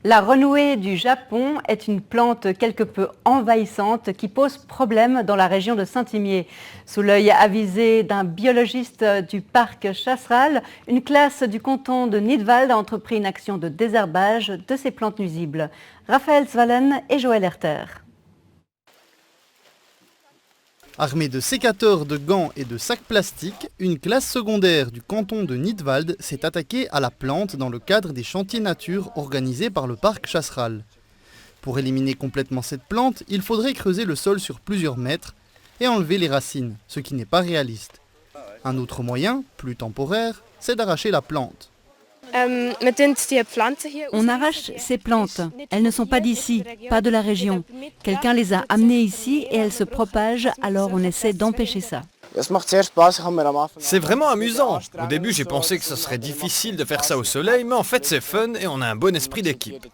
La renouée du Japon est une plante quelque peu envahissante qui pose problème dans la région de Saint-Imier. Sous l'œil avisé d'un biologiste du parc Chasseral, une classe du canton de Nidwald a entrepris une action de désherbage de ces plantes nuisibles. Raphaël Svalen et Joël Herter. Armée de sécateurs, de gants et de sacs plastiques, une classe secondaire du canton de Nidwald s'est attaquée à la plante dans le cadre des chantiers nature organisés par le parc Chasseral. Pour éliminer complètement cette plante, il faudrait creuser le sol sur plusieurs mètres et enlever les racines, ce qui n'est pas réaliste. Un autre moyen, plus temporaire, c'est d'arracher la plante. On arrache ces plantes. Elles ne sont pas d'ici, pas de la région. Quelqu'un les a amenées ici et elles se propagent, alors on essaie d'empêcher ça. C'est vraiment amusant. Au début, j'ai pensé que ce serait difficile de faire ça au soleil, mais en fait, c'est fun et on a un bon esprit d'équipe.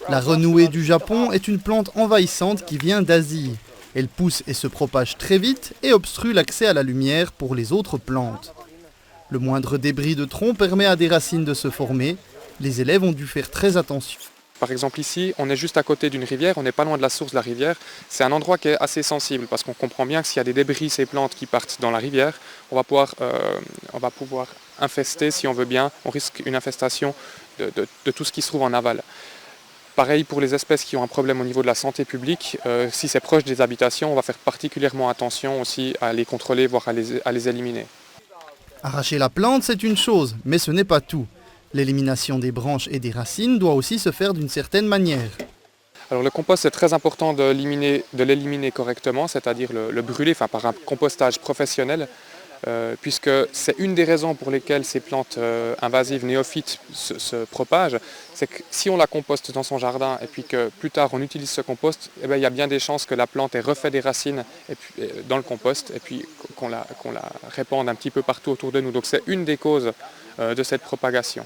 La renouée du Japon est une plante envahissante qui vient d'Asie. Elle pousse et se propage très vite et obstrue l'accès à la lumière pour les autres plantes. Le moindre débris de tronc permet à des racines de se former. Les élèves ont dû faire très attention. Par exemple ici, on est juste à côté d'une rivière, on n'est pas loin de la source de la rivière. C'est un endroit qui est assez sensible parce qu'on comprend bien que s'il y a des débris, ces plantes qui partent dans la rivière, on va pouvoir infester, si on veut bien, on risque une infestation de tout ce qui se trouve en aval. Pareil pour les espèces qui ont un problème au niveau de la santé publique, si c'est proche des habitations, on va faire particulièrement attention aussi à les contrôler, voire à les éliminer. Arracher la plante, c'est une chose, mais ce n'est pas tout. L'élimination des branches et des racines doit aussi se faire d'une certaine manière. Alors le compost, c'est très important de l'éliminer correctement, c'est-à-dire le brûler par un compostage professionnel, puisque c'est une des raisons pour lesquelles ces plantes invasives néophytes se propagent. C'est que si on la composte dans son jardin et puis que plus tard on utilise ce compost, il y a bien des chances que la plante ait refait des racines dans le compost et puis qu'on la répande un petit peu partout autour de nous. Donc c'est une des causes de cette propagation.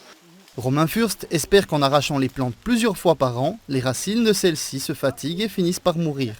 Romain Furst espère qu'en arrachant les plantes plusieurs fois par an, les racines de celles-ci se fatiguent et finissent par mourir.